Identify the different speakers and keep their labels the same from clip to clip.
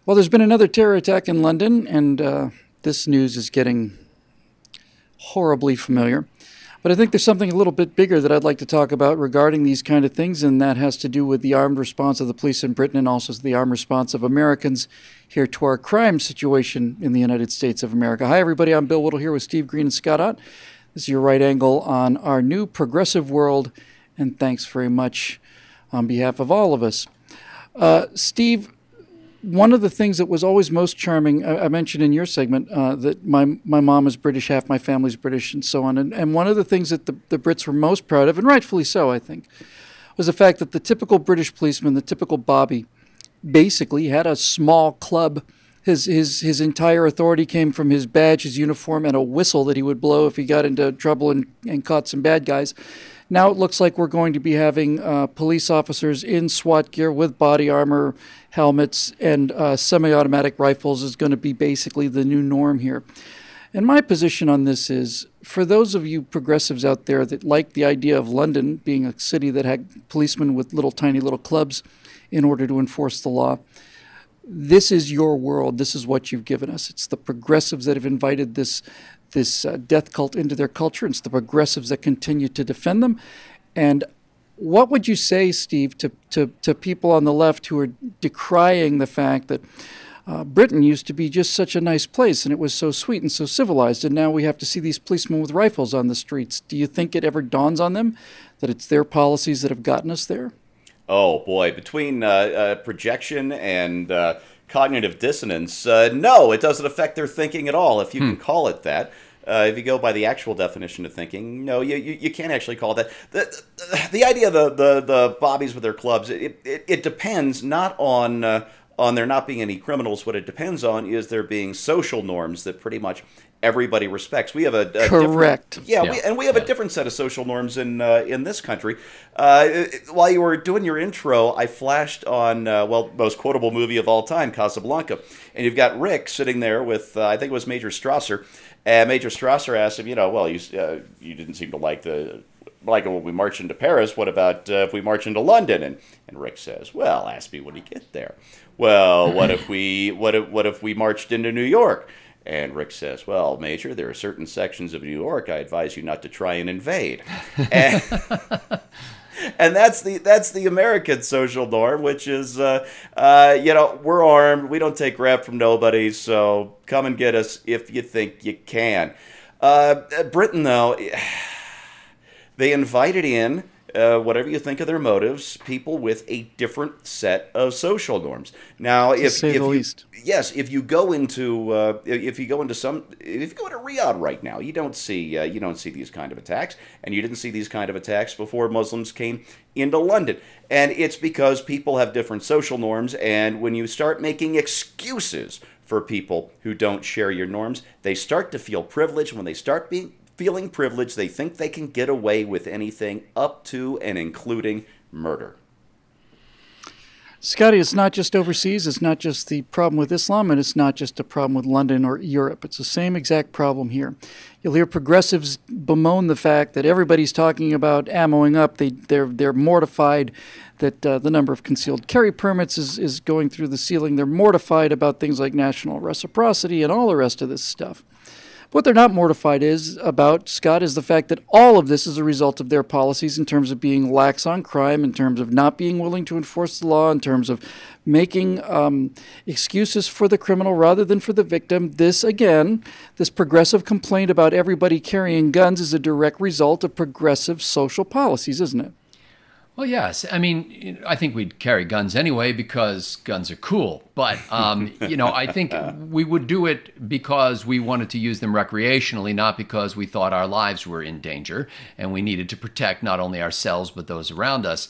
Speaker 1: Well, there's been another terror attack in London, and this news is getting horribly familiar. But I think there's something a little bit bigger that I'd like to talk about regarding these kind of things, and that has to do with the armed response of the police in Britain and also the armed response of Americans here to our crime situation in the United States of America. Hi, everybody. I'm Bill Whittle here with Steve Green and Scott Ott. This is your right angle on our new progressive world, and thanks very much on behalf of all of us. Steve, one of the things that was always most charming, I mentioned in your segment that my mom is British, half my family's British, and so on. And one of the things that the Brits were most proud of, and rightfully so, I think, was the fact that the typical British policeman, the typical Bobby, basically had a small club. His entire authority came from his badge, his uniform, and a whistle that he would blow if he got into trouble and caught some bad guys. Now it looks like we're going to be having police officers in SWAT gear with body armor, helmets, and semi-automatic rifles is going to be basically the new norm here. And my position on this is, for those of you progressives out there that like the idea of London being a city that had policemen with tiny little clubs in order to enforce the law, this is your world. This is what you've given us. It's the progressives that have invited this death cult into their culture. It's the progressives that continue to defend them. And what would you say, Steve, to people on the left who are decrying the fact that Britain used to be just such a nice place and it was so sweet and so civilized, and now we have to see these policemen with rifles on the streets? Do you think it ever dawns on them that it's their policies that have gotten us there?
Speaker 2: Oh, boy. Between projection and cognitive dissonance, no, it doesn't affect their thinking at all, if you can call it that. If you go by the actual definition of thinking, no, you can't actually call it that. The idea of the bobbies with their clubs, it depends not on there not being any criminals. What it depends on is there being social norms that pretty much everybody respects. We have a
Speaker 1: correct.
Speaker 2: We have a different set of social norms in this country. While you were doing your intro, I flashed on most quotable movie of all time, Casablanca, and you've got Rick sitting there with I think it was Major Strasser, and Major Strasser asked him, you didn't seem to like it when we march into Paris. What about if we march into London? And Rick says, well, ask me when you get there. Well, what if we marched into New York? And Rick says, well, Major, there are certain sections of New York I advise you not to try and invade. And, and that's the American social norm, which is, we're armed. We don't take crap from nobody, so come and get us if you think you can. Britain, though, they invited in, whatever you think of their motives, people with a different set of social norms. Now, if you go into Riyadh right now, you don't see these kind of attacks, and you didn't see these kind of attacks before Muslims came into London. And it's because people have different social norms, and when you start making excuses for people who don't share your norms, they start to feel privileged. When they start feeling privileged, they think they can get away with anything up to and including murder.
Speaker 1: Scotty, it's not just overseas. It's not just the problem with Islam, and it's not just a problem with London or Europe. It's the same exact problem here. You'll hear progressives bemoan the fact that everybody's talking about ammoing up. They're mortified that the number of concealed carry permits is going through the ceiling. They're mortified about things like national reciprocity and all the rest of this stuff. What they're not mortified about, Scott, is the fact that all of this is a result of their policies in terms of being lax on crime, in terms of not being willing to enforce the law, in terms of making excuses for the criminal rather than for the victim. This progressive complaint about everybody carrying guns is a direct result of progressive social policies, isn't it?
Speaker 3: Well, yes. I mean, I think we'd carry guns anyway because guns are cool. But, I think we would do it because we wanted to use them recreationally, not because we thought our lives were in danger and we needed to protect not only ourselves but those around us.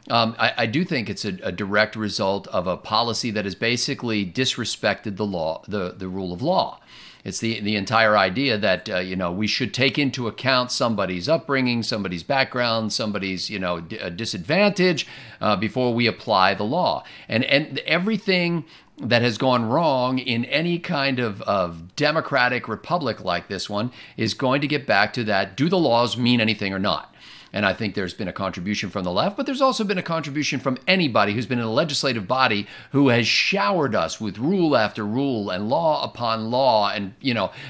Speaker 3: I do think it's a direct result of a policy that has basically disrespected the law, the rule of law. It's the entire idea that, we should take into account somebody's upbringing, somebody's background, somebody's, disadvantage before we apply the law. And everything that has gone wrong in any kind of democratic republic like this one is going to get back to that. Do the laws mean anything or not? And I think there's been a contribution from the left, but there's also been a contribution from anybody who's been in a legislative body who has showered us with rule after rule and law upon law. And,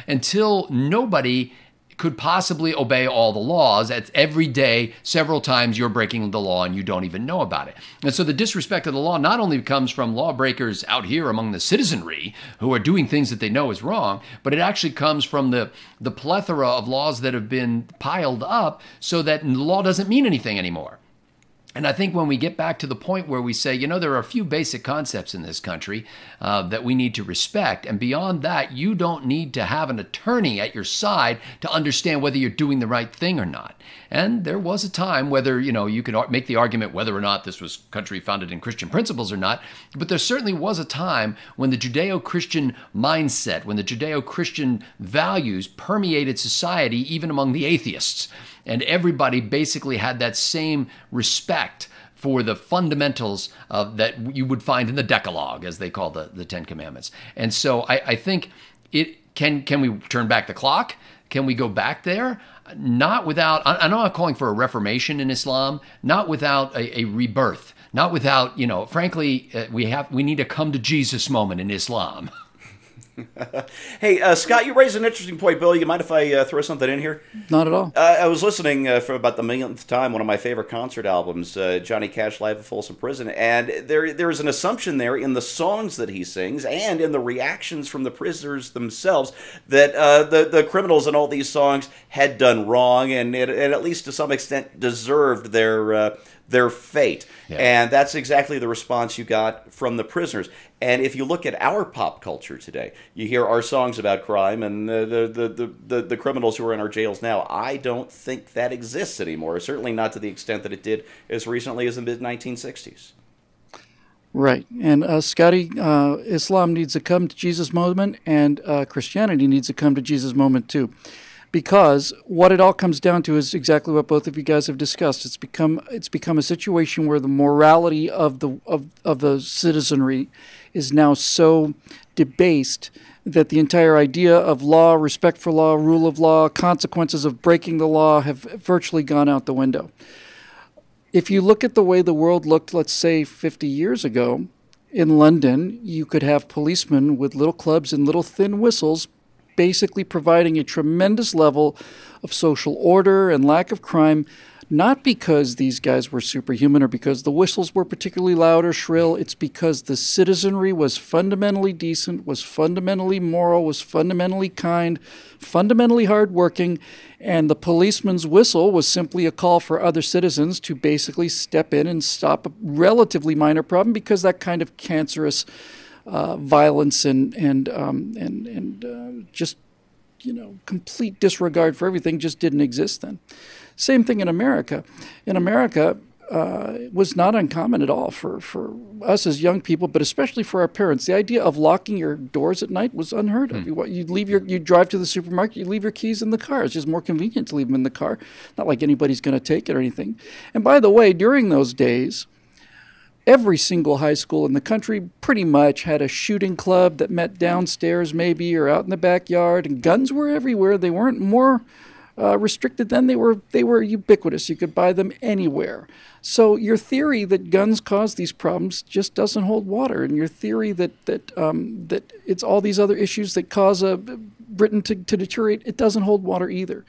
Speaker 3: until nobody could possibly obey all the laws. That's every day, several times you're breaking the law and you don't even know about it. And so the disrespect of the law not only comes from lawbreakers out here among the citizenry who are doing things that they know is wrong, but it actually comes from the plethora of laws that have been piled up so that law doesn't mean anything anymore. And I think when we get back to the point where we say, there are a few basic concepts in this country that we need to respect. And beyond that, you don't need to have an attorney at your side to understand whether you're doing the right thing or not. And there was a time whether, you could make the argument whether or not this was country founded in Christian principles or not. But there certainly was a time when the Judeo-Christian mindset, when the Judeo-Christian values permeated society, even among the atheists. And everybody basically had that same respect for the fundamentals that you would find in the Decalogue, as they call the Ten Commandments. And so I think can we turn back the clock? Can we go back there? Not without, I know I'm calling for a reformation in Islam, not without a rebirth, not without, frankly, we need a come to Jesus moment in Islam.
Speaker 2: Hey, Scott, you raised an interesting point, Bill. You mind if I throw something in here?
Speaker 1: Not at all.
Speaker 2: I was listening for about the millionth time, one of my favorite concert albums, Johnny Cash Live at Folsom Prison, and there's an assumption there in the songs that he sings and in the reactions from the prisoners themselves that the criminals in all these songs had done wrong and at least to some extent deserved their fate. Yeah. And that's exactly the response you got from the prisoners. And if you look at our pop culture today, you hear our songs about crime and the criminals who are in our jails now. I don't think that exists anymore, certainly not to the extent that it did as recently as the mid-1960s.
Speaker 1: Right. And Scotty, Islam needs a come to Jesus moment, and Christianity needs a come to Jesus moment too. Because what it all comes down to is exactly what both of you guys have discussed. It's become a situation where the morality of the citizenry is now so debased that the entire idea of law, respect for law, rule of law, consequences of breaking the law have virtually gone out the window. If you look at the way the world looked, let's say 50 years ago, in London, you could have policemen with little clubs and little thin whistles basically providing a tremendous level of social order and lack of crime, not because these guys were superhuman or because the whistles were particularly loud or shrill. It's because the citizenry was fundamentally decent, was fundamentally moral, was fundamentally kind, fundamentally hardworking, and the policeman's whistle was simply a call for other citizens to basically step in and stop a relatively minor problem because that kind of cancerous violence and just complete disregard for everything just didn't exist then. Same thing in America. In America, it was not uncommon at all for us as young people, but especially for our parents. The idea of locking your doors at night was unheard of. You drive to the supermarket, you leave your keys in the car. It's just more convenient to leave them in the car. Not like anybody's going to take it or anything. And by the way, during those days, every single high school in the country pretty much had a shooting club that met downstairs maybe or out in the backyard, and guns were everywhere. They weren't more restricted then. They were ubiquitous. You could buy them anywhere. So your theory that guns cause these problems just doesn't hold water, and your theory that it's all these other issues that cause Britain to deteriorate, it doesn't hold water either.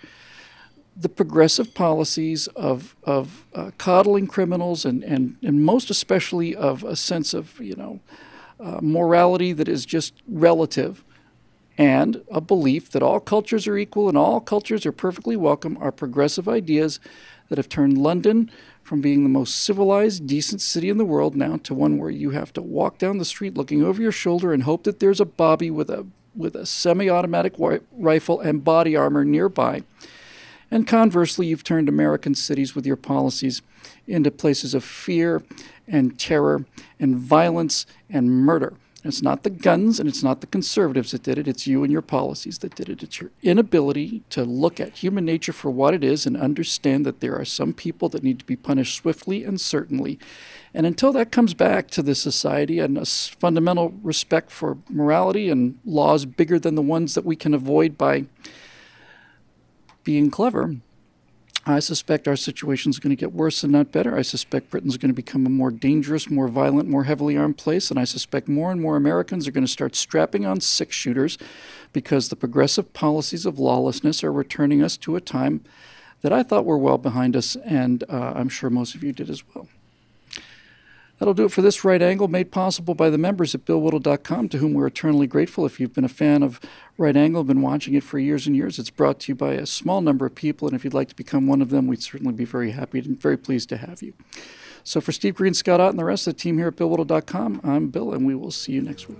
Speaker 1: The progressive policies of coddling criminals and most especially of a sense of morality that is just relative, and a belief that all cultures are equal and all cultures are perfectly welcome are progressive ideas that have turned London from being the most civilized, decent city in the world now to one where you have to walk down the street looking over your shoulder and hope that there's a bobby with a semi-automatic rifle and body armor nearby. And conversely, you've turned American cities with your policies into places of fear and terror and violence and murder. And it's not the guns and it's not the conservatives that did it. It's you and your policies that did it. It's your inability to look at human nature for what it is and understand that there are some people that need to be punished swiftly and certainly. And until that comes back to the society and a fundamental respect for morality and laws bigger than the ones that we can avoid by being clever, I suspect our situation is going to get worse and not better. I suspect Britain's going to become a more dangerous, more violent, more heavily armed place, and I suspect more and more Americans are going to start strapping on six-shooters because the progressive policies of lawlessness are returning us to a time that I thought were well behind us, and I'm sure most of you did as well. That'll do it for this Right Angle, made possible by the members at BillWhittle.com, to whom we're eternally grateful. If you've been a fan of Right Angle, been watching it for years and years, it's brought to you by a small number of people, and if you'd like to become one of them, we'd certainly be very happy and very pleased to have you. So for Steve Green, Scott Ott, and the rest of the team here at BillWhittle.com, I'm Bill, and we will see you next week.